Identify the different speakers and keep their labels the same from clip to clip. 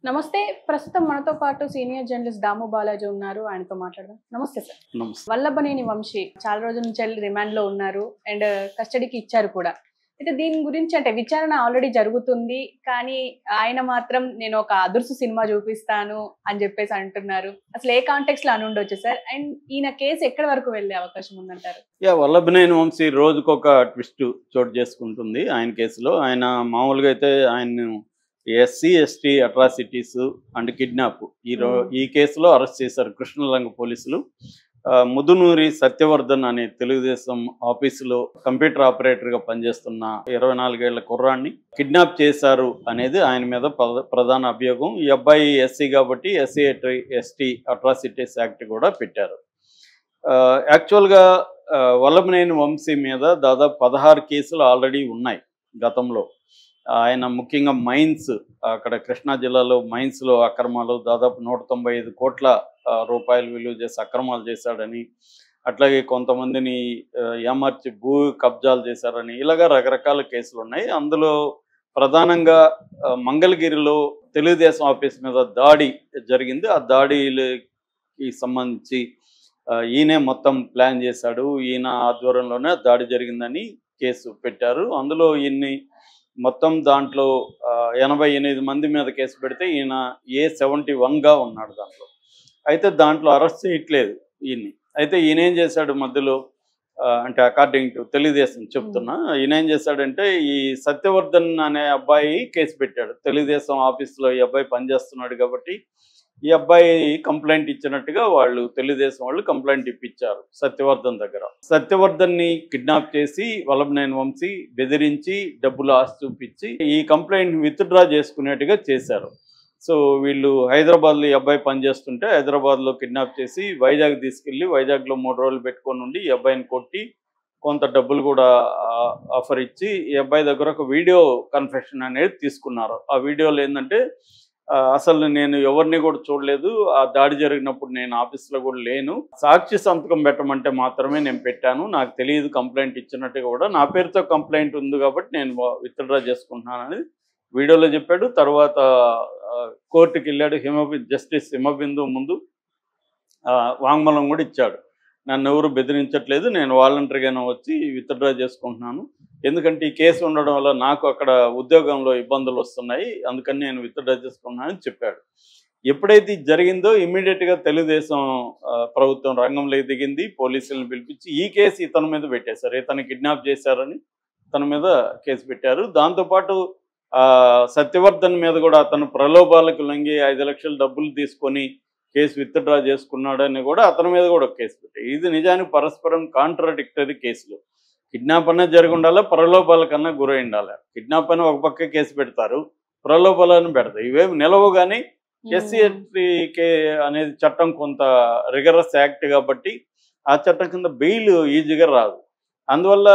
Speaker 1: నమస్తే. ప్రస్తుతం మనతో పాటు సీనియర్ జర్నలిస్ట్ దాము బాలాజీ ఉన్నారు. ఆయనతో మాట్లాడదాం. నమస్తే సార్.
Speaker 2: నమస్తే.
Speaker 1: వల్లభనేని వంశీ చాలా రోజుల నుంచి రిమాండ్‌లో ఉన్నారు. అండ్ కస్టడీకి ఇచ్చారు కూడా. అయితే దీని గురించి అంటే విచారణ ఆల్రెడీ జరుగుతుంది. కానీ ఆయన మాత్రం నేను ఒక అదుర్సు సినిమా చూపిస్తాను అని చెప్పేసి అంటున్నారు. అసలు ఏ కాంటెక్స్‌లో అనుండొచ్చు సార్? అండ్ ఈయన కేసు ఎక్కడి వరకు వెళ్ళే అవకాశం ఉందంటారు?
Speaker 2: వల్లభనేని వంశీ రోజుకొక ట్విస్ట్ చోటు చేసుకుంటుంది ఆయన కేసులో. ఆయన మామూలుగా అయితే ఆయన్ను SC, ST atrocities and kidnap ఈ కేసులో అరెస్ట్ చేశారు కృష్ణలంక పోలీసులు. ముదునూరి సత్యవర్ధన్ అనే తెలుగుదేశం ఆఫీసులో కంప్యూటర్ ఆపరేటర్గా పనిచేస్తున్న 24 ఏళ్ల కుర్రాన్ని కిడ్నాప్ చేశారు అనేది ఆయన మీద ప్రధాన అభియోగం. ఈ అబ్బాయి ఎస్సీ కాబట్టి ఎస్సీ ఎస్టీ అట్రాసిటీస్ యాక్ట్ కూడా పెట్టారు. యాక్చువల్గా వల్లభనేని వంశీ మీద దాదాపు 16 కేసులు ఆల్రెడీ ఉన్నాయి గతంలో. ఆయన ముఖ్యంగా మైన్స్, అక్కడ కృష్ణా జిల్లాలో మైన్స్లో అక్రమాలు దాదాపు 195 కోట్ల రూపాయలు విలువ చేసి అక్రమాలు చేశాడని, అట్లాగే కొంతమందిని ఏమార్చి భూ కబ్జాలు చేశారని, ఇలాగా రకరకాల కేసులు ఉన్నాయి. అందులో ప్రధానంగా మంగళగిరిలో తెలుగుదేశం ఆఫీస్ మీద దాడి జరిగింది. ఆ దాడికి సంబంధించి ఈయనే మొత్తం ప్లాన్ చేశాడు, ఈయన ఆధ్వర్యంలోనే దాడి జరిగిందని కేసు పెట్టారు. అందులో ఈయన్ని మొత్తం దాంట్లో 88 మంది మీద కేసు పెడితే ఈయన A71గా ఉన్నాడు దాంట్లో. అయితే దాంట్లో అరెస్ట్ చేయట్లేదు ఈయన్ని. అయితే ఈయన ఏం చేశాడు మధ్యలో, అంటే అకార్డింగ్ టు తెలుగుదేశం చెప్తున్నా, ఈయన ఏం చేశాడంటే ఈ సత్యవర్ధన్ అనే అబ్బాయి కేసు పెట్టాడు. తెలుగుదేశం ఆఫీస్లో ఈ అబ్బాయి పనిచేస్తున్నాడు కాబట్టి ఈ అబ్బాయి కంప్లైంట్ ఇచ్చినట్టుగా వాళ్ళు తెలుగుదేశం వాళ్ళు కంప్లైంట్ ఇప్పించారు సత్యవర్ధన్ దగ్గర. సత్యవర్ధన్ని కిడ్నాప్ చేసి వల్లభనేని వంశీ బెదిరించి డబ్బులు ఆశ చూపించి ఈ కంప్లైంట్ విత్డ్రా చేసుకునేట్టుగా చేశారు. సో వీళ్ళు హైదరాబాద్లో ఈ అబ్బాయి పనిచేస్తుంటే హైదరాబాద్లో కిడ్నాప్ చేసి వైజాగ్ తీసుకెళ్ళి వైజాగ్లో 3 రోజులు పెట్టుకొని ఉండి ఈ అబ్బాయిని కొట్టి కొంత డబ్బులు కూడా ఆఫర్ ఇచ్చి ఈ అబ్బాయి దగ్గర ఒక వీడియో కన్ఫెషన్ అనేది తీసుకున్నారు. ఆ వీడియోలో ఏంటంటే అసలు నేను ఎవరిని కూడా చూడలేదు, ఆ దాడి జరిగినప్పుడు నేను ఆఫీస్లో కూడా లేను, సాక్షి సంతకం పెట్టమంటే మాత్రమే నేను పెట్టాను, నాకు తెలియదు కంప్లైంట్ ఇచ్చినట్టుగా కూడా, నా పేరుతో కంప్లైంట్ ఉంది కాబట్టి నేను విత్డ్రా చేసుకుంటున్నానని వీడియోలో చెప్పాడు. తర్వాత కోర్టుకి వెళ్ళాడు, జస్టిస్ హిమబిందు ముందు వాంగ్మూలం కూడా ఇచ్చాడు. నన్ను ఎవరు బెదిరించట్లేదు, నేను వాలంటరీగానే వచ్చి విత్డ్రా చేసుకుంటున్నాను, ఎందుకంటే ఈ కేసు ఉండడం వల్ల నాకు అక్కడ ఉద్యోగంలో ఇబ్బందులు వస్తున్నాయి, అందుకని నేను విత్డ్రా చేసుకున్నానని చెప్పాడు. ఎప్పుడైతే ఇది జరిగిందో ఇమ్మీడియట్గా తెలుగుదేశం ప్రభుత్వం రంగంలోకి దిగింది, పోలీసులను పిలిపించి ఈ కేసు ఇతని మీద పెట్టేశారు. ఇతను కిడ్నాప్ చేశారని తన మీద కేసు పెట్టారు. దాంతోపాటు సత్యవర్ధన్ మీద కూడా అతను ప్రలోభాలకు లొంగి 5 లక్షల డబ్బులు తీసుకొని కేసు విత్డ్రా చేసుకున్నాడని కూడా అతని మీద కూడా కేసు పెట్టారు. ఇది నిజానికి పరస్పరం కాంట్రాడిక్టరీ కేసులు. కిడ్నాప్ అన్నా జరిగి ఉండాలి, ప్రలోభాల కన్నా గురై ఉండాలి. కిడ్నాప్ అని ఒక పక్క కేసు పెడతారు, ప్రలోభాలను పెడతారు, ఇవేమి నిలవు. కానీ ఎస్సీ ఎస్టీ అనేది చట్టం కొంత రిగరస్ యాక్ట్ కాబట్టి ఆ చట్టం కింద బెయిల్ ఈజీగా రాదు. అందువల్ల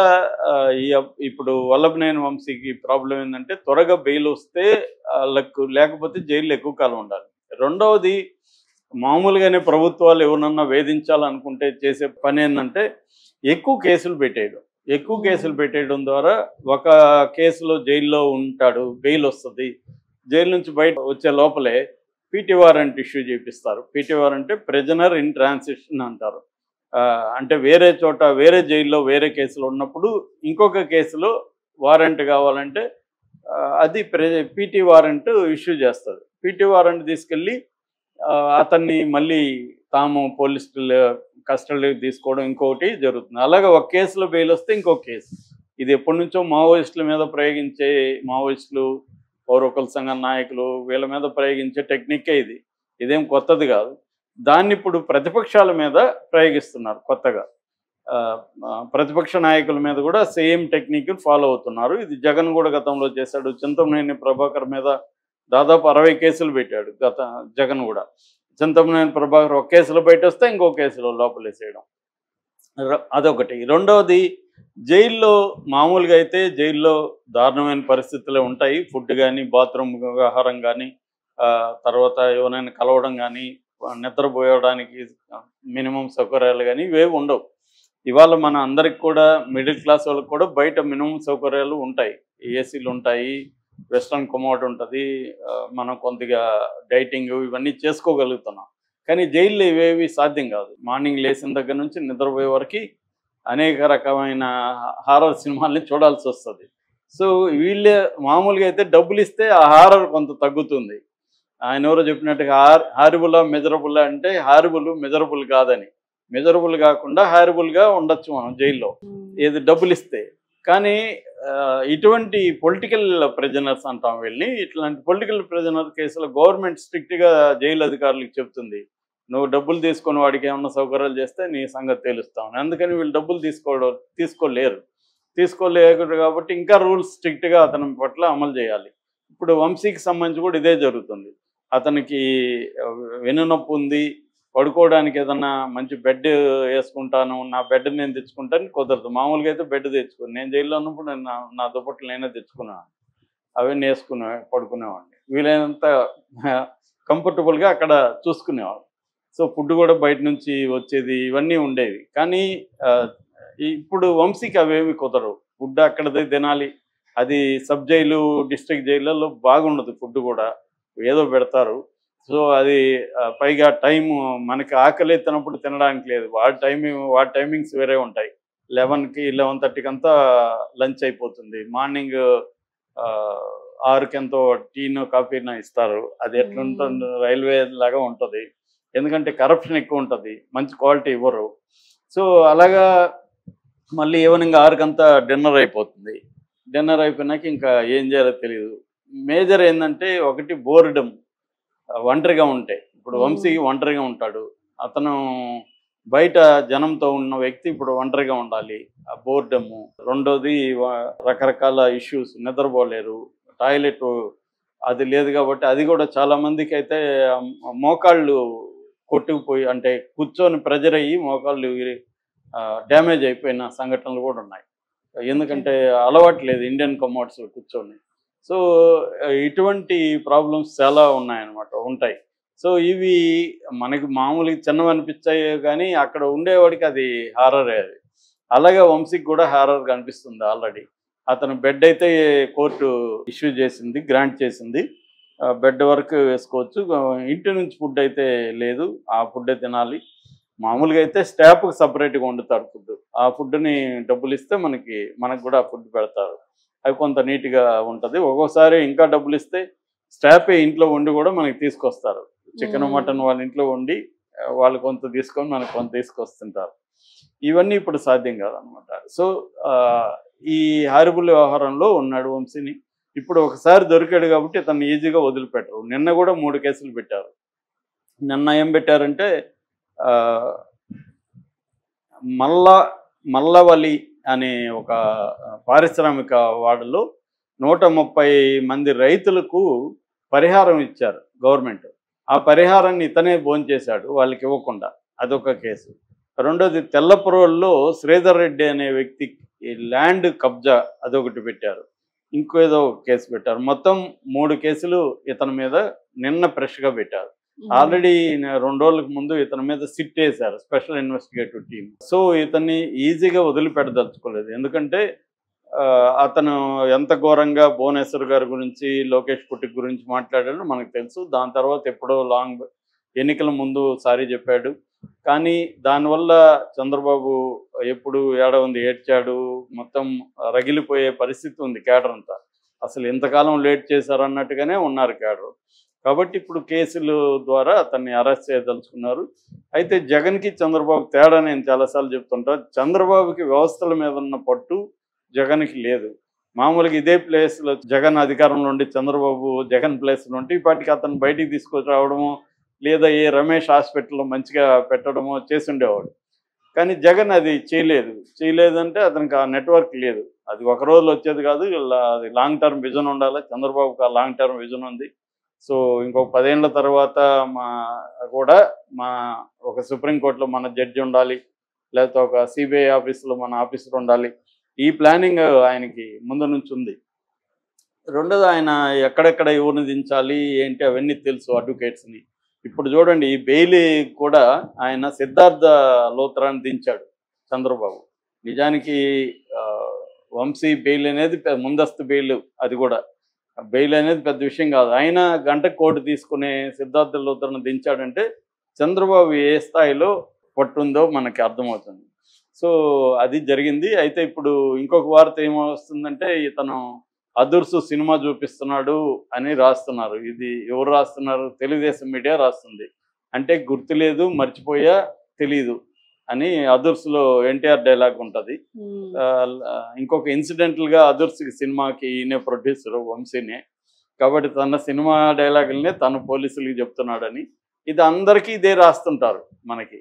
Speaker 2: ఇప్పుడు వల్లభనేని వంశీకి ప్రాబ్లం ఏంటంటే త్వరగా బెయిల్ వస్తే లేకపోతే జైల్లో ఎక్కువ కాలం ఉండాలి. రెండవది, మామూలుగానే ప్రభుత్వాలు ఎవరన్నా వేధించాలనుకుంటే చేసే పని ఏంటంటే ఎక్కువ కేసులు పెట్టేయడం ద్వారా ఒక కేసులో జైల్లో ఉంటాడు, బెయిల్ వస్తుంది, జైలు నుంచి బయట వచ్చే లోపలే పీటీ వారెంట్ ఇష్యూ చేపిస్తారు. పీటీ వారెంట్ అంటే ప్రిజనర్ ఇన్ ట్రాన్సిషన్ అంటారు. అంటే వేరే చోట వేరే జైల్లో వేరే కేసులు ఉన్నప్పుడు ఇంకొక కేసులో వారెంట్ కావాలంటే అది పీటీ వారెంట్ ఇష్యూ చేస్తుంది. పీటీ వారెంట్ తీసుకెళ్ళి అతన్ని మళ్ళీ తాము పోలీసులు కస్టడీకి తీసుకోవడం ఇంకొకటి జరుగుతుంది. అలాగే ఒక కేసులో బెయిల్ వస్తే ఇంకొక కేసు. ఇది ఎప్పటి నుంచో మావోయిస్టుల మీద ప్రయోగించే, మావోయిస్టులు, పౌరకుల సంఘ నాయకులు వీళ్ళ మీద ప్రయోగించే టెక్నికే ఇది, ఇదేం కొత్తది కాదు. దాన్ని ఇప్పుడు ప్రతిపక్షాల మీద ప్రయోగిస్తున్నారు కొత్తగా. ప్రతిపక్ష నాయకుల మీద కూడా సేమ్ టెక్నిక్ ఫాలో అవుతున్నారు. ఇది జగన్ కూడా గతంలో చేశాడు. చింతమనేని ప్రభాకర్ మీద దాదాపు 60 కేసులు పెట్టాడు జగన్ కూడా. చింతమనేని ప్రభాకర్ ఒక కేసులో బయట వస్తే ఇంకో కేసులో లోపలేసేయడం, అదొకటి. రెండవది, జైల్లో మామూలుగా అయితే జైల్లో దారుణమైన పరిస్థితులే ఉంటాయి. ఫుడ్ కానీ, బాత్రూమ్ వ్యవహారం కానీ, తర్వాత ఎవరైనా కలవడం కానీ, నిద్రపోయడానికి మినిమం సౌకర్యాలు కానీ ఇవేవి ఉండవు. ఇవాళ మన అందరికి కూడా మిడిల్ క్లాస్ వాళ్ళకి కూడా బయట మినిమం సౌకర్యాలు ఉంటాయి. ఏసీలు ఉంటాయి, వెస్ట్రన్ కమోడ్ ఉంటుంది, మనం కొద్దిగా డైటింగ్ ఇవన్నీ చేసుకోగలుగుతున్నాం. కానీ జైల్లో ఇవేవి సాధ్యం కాదు. మార్నింగ్ లేచిన దగ్గర నుంచి నిద్రపోయే వరకు అనేక రకమైన హారర్ సినిమాల్ని చూడాల్సి వస్తుంది. సో వీళ్ళే మామూలుగా అయితే డబ్బులు ఇస్తే ఆ హారర్ కొంత తగ్గుతుంది. ఆయన ఎవరో చెప్పినట్టుగా హారిబులా మెజరబులా అంటే హారిబుల్ మెజరబుల్ కాదని. మెజరబుల్ కాకుండా హారిబుల్గా ఉండొచ్చు మనం జైల్లో ఏది డబ్బులు ఇస్తే. కానీ ఇటువంటి పొలిటికల్ ప్రిజనర్స్ అంటాం వీళ్ళని. ఇట్లాంటి పొలిటికల్ ప్రిజనర్ కేసులో గవర్నమెంట్ స్ట్రిక్ట్గా జైలు అధికారులకు చెప్తుంది, నువ్వు డబ్బులు తీసుకొని వాడికి ఏమన్నా సౌకర్యాలు చేస్తే నీ సంగతి తెలుస్తామని. అందుకని వీళ్ళు డబ్బులు తీసుకోలేరు కాబట్టి ఇంకా రూల్స్ స్ట్రిక్ట్గా అతని పట్ల అమలు చేయాలి. ఇప్పుడు వంశీకి సంబంధించి కూడా ఇదే జరుగుతుంది. అతనికి వెన్నునొప్పి ఉంది, పడుకోవడానికి ఏదన్నా మంచి బెడ్ వేసుకుంటాను, నా బెడ్ నేను తెచ్చుకుంటాను, కుదరదు. మామూలుగా అయితే బెడ్ తెచ్చుకుని నేను జైల్లో ఉన్నప్పుడు నేను నా దుప్పట్లు నేనే తెచ్చుకున్నాను, అవన్నీ వేసుకునే పడుకునేవాడిని. వీలైనంత కంఫర్టబుల్గా అక్కడ చూసుకునేవాడు. సో ఫుడ్ కూడా బయట నుంచి వచ్చేది, ఇవన్నీ ఉండేవి. కానీ ఇప్పుడు వంశీకి అవేమి కుదరవు. ఫుడ్ అక్కడదే తినాలి. అది సబ్ జైలు, డిస్ట్రిక్ట్ జైళ్ళలో బాగుండదు ఫుడ్ కూడా, ఏదో పెడతారు. సో అది పైగా టైము మనకి ఆకలి ఎత్తినప్పుడు తినడానికి లేదు. వాడి టైమింగ్స్ వేరే ఉంటాయి. 11కి 11:30కి అంతా లంచ్ అయిపోతుంది. మార్నింగ్ 6కి ఎంతో టీనో కాఫీనో ఇస్తారు. అది ఎట్లుంటుంది, రైల్వే లాగా ఉంటుంది. ఎందుకంటే కరప్షన్ ఎక్కువ ఉంటుంది, మంచి క్వాలిటీ ఇవ్వరు. సో అలాగా మళ్ళీ ఈవినింగ్ 6కంతా డిన్నర్ అయిపోతుంది. డిన్నర్ అయిపోయినాక ఇంకా ఏం చేయాలో తెలియదు. మేజర్ ఏంటంటే ఒకటి బోర్డమ్, ఒంటరిగా ఉంటే. ఇప్పుడు వంశీ ఒంటరిగా ఉంటాడు, అతను బయట జనంతో ఉన్న వ్యక్తి ఇప్పుడు ఒంటరిగా ఉండాలి, ఆ బోర్డము. రెండోది రకరకాల ఇష్యూస్, నిద్రపోలేరు, టాయిలెట్ అది లేదు కాబట్టి అది కూడా చాలామందికి అయితే మోకాళ్ళు కొట్టుకుపోయి, అంటే కూర్చొని ప్రెజర్ అయ్యి మోకాళ్ళు డ్యామేజ్ అయిపోయిన సంఘటనలు కూడా ఉన్నాయి. ఎందుకంటే అలవాటు లేదు ఇండియన్ కమోడ్స్ కూర్చొని. సో ఇటువంటి ప్రాబ్లమ్స్ చాలా ఉంటాయి. సో ఇవి మనకి మామూలుగా చిన్నవి అనిపించాయి, కానీ అక్కడ ఉండేవాడికి అది హారరే. అది అలాగే వంశీకి కూడా హారర్ కనిపిస్తుంది ఆల్రెడీ. అతను బెడ్ అయితే కోర్టు ఇష్యూ చేసింది, గ్రాంట్ చేసింది, బెడ్ వరకు వేసుకోవచ్చు. ఇంటి నుంచి ఫుడ్ అయితే లేదు, ఆ ఫుడ్డే తినాలి. మామూలుగా అయితే స్టాఫ్కి సపరేట్గా వండుతారు ఫుడ్. ఆ ఫుడ్ని డబ్బులు ఇస్తే మనకు కూడా ఫుడ్ పెడతారు. అవి కొంత నీట్గా ఉంటుంది. ఒక్కోసారి ఇంకా డబ్బులు ఇస్తే స్టాఫే ఇంట్లో వండి కూడా మనకి తీసుకొస్తారు. చికెన్ మటన్ వాళ్ళ ఇంట్లో వండి వాళ్ళు కొంత తీసుకొని మనకు కొంత తీసుకొస్తుంటారు. ఇవన్నీ ఇప్పుడు సాధ్యం కాదనమాట. సో ఈ హారిబుల్ వ్యవహారంలో ఉన్నాడు వంశీని. ఇప్పుడు ఒకసారి దొరికాడు కాబట్టి తను ఈజీగా వదిలిపెట్టరు. నిన్న కూడా 3 కేసులు పెట్టారు. నిన్న ఏం పెట్టారంటే మల్లవలి అనే ఒక పారిశ్రామిక వాడలో 130 మంది రైతులకు పరిహారం ఇచ్చారు గవర్నమెంట్. ఆ పరిహారాన్ని ఇతనే భోంచేశాడు వాళ్ళకి ఇవ్వకుండా, అదొక కేసు. రెండోది తెల్లపురోల్లో శ్రీధర్ రెడ్డి అనే వ్యక్తికి ల్యాండ్ కబ్జా, అదొకటి పెట్టారు. ఇంకేదో కేసు పెట్టారు. మొత్తం 3 కేసులు ఇతని మీద నిన్న ఫ్రెష్గా పెట్టారు. ఆల్రెడీ 2 రోజులకు ముందు ఇతని మీద సిట్ వేశారు, స్పెషల్ ఇన్వెస్టిగేటివ్ టీం. సో ఇతన్ని ఈజీగా వదిలిపెట్టదలుచుకోలేదు. ఎందుకంటే అతను ఎంత ఘోరంగా భువనేశ్వర్ గారి గురించి, లోకేష్ పుట్టిక్ గురించి మాట్లాడాడో మనకు తెలుసు. దాని తర్వాత ఎప్పుడో ఎన్నికల ముందు సారీ చెప్పాడు. కానీ దానివల్ల చంద్రబాబు ఎప్పుడు ఏడ్చాడు, మొత్తం రగిలిపోయే పరిస్థితి ఉంది కేడర్ అంతా. అసలు ఎంతకాలం లేట్ చేశారు అన్నట్టుగానే ఉన్నారు కేడర్. కాబట్టి ఇప్పుడు కేసుల ద్వారా అతన్ని అరెస్ట్ చేయదలుచుకున్నారు. అయితే జగన్కి చంద్రబాబు తేడా నేను చాలాసార్లు చెప్తుంటా. చంద్రబాబుకి వ్యవస్థల మీద ఉన్న పట్టు జగన్కి లేదు. మామూలుగా ఇదే ప్లేస్లో జగన్ అధికారంలో ఉండి చంద్రబాబు జగన్ ప్లేస్లో ఉంటే ఇప్పటికి అతను బయటికి తీసుకొచ్చి రావడమో, లేదా ఏ రమేష్ హాస్పిటల్లో మంచిగా పెట్టడమో చేసి ఉండేవాడు. కానీ జగన్ అది చేయలేదంటే అతనికి ఆ నెట్వర్క్ లేదు. అది ఒక రోజులో వచ్చేది కాదు, అది లాంగ్ టర్మ్ విజన్ ఉండాలి. చంద్రబాబుకి ఆ లాంగ్ టర్మ్ విజన్ ఉంది. సో ఇంకొక 10 ఏళ్ల తర్వాత మా ఒక సుప్రీంకోర్టులో మన జడ్జి ఉండాలి, లేకపోతే ఒక సిబిఐ ఆఫీసులో మన ఆఫీసర్ ఉండాలి. ఈ ప్లానింగ్ ఆయనకి ముందు నుంచి ఉంది. రెండోది ఆయన ఎక్కడెక్కడ ఎవరిని దించాలి ఏంటి అవన్నీ తెలుసు అడ్వకేట్స్ని. ఇప్పుడు చూడండి, ఈ బెయిల్ కూడా ఆయన సిద్ధార్థ లోత్రాన్ని దించాడు చంద్రబాబు. నిజానికి వంశీ బెయిల్ అనేది ముందస్తు బెయిల్. అది కూడా బెయిల్ అనేది పెద్ద విషయం కాదు. అయినా గంట కోటి తీసుకునే సిద్ధార్థ లూథర్ను దించాడంటే చంద్రబాబు ఏ స్థాయిలో పట్టుందో మనకి అర్థమవుతుంది. సో అది జరిగింది. అయితే ఇప్పుడు ఇంకొక వార్త ఏమొస్తుందంటే ఇతను అదుర్సు సినిమా చూపిస్తున్నాడు అని రాస్తున్నారు. ఇది ఎవరు రాస్తున్నారు? తెలుగుదేశం మీడియా రాస్తుంది. అంటే గుర్తులేదు, మర్చిపోయా, తెలీదు అని అదుర్సులో ఎన్టీఆర్ డైలాగ్ ఉంటుంది. ఇంకొక ఇన్సిడెంటల్గా అదుర్స్కి సినిమాకి ఈయనే ప్రొడ్యూసరు, వంశీనే. కాబట్టి తన సినిమా డైలాగులనే తను పోలీసులకి చెప్తున్నాడని ఇది అందరికీ ఇదే రాస్తుంటారు మనకి.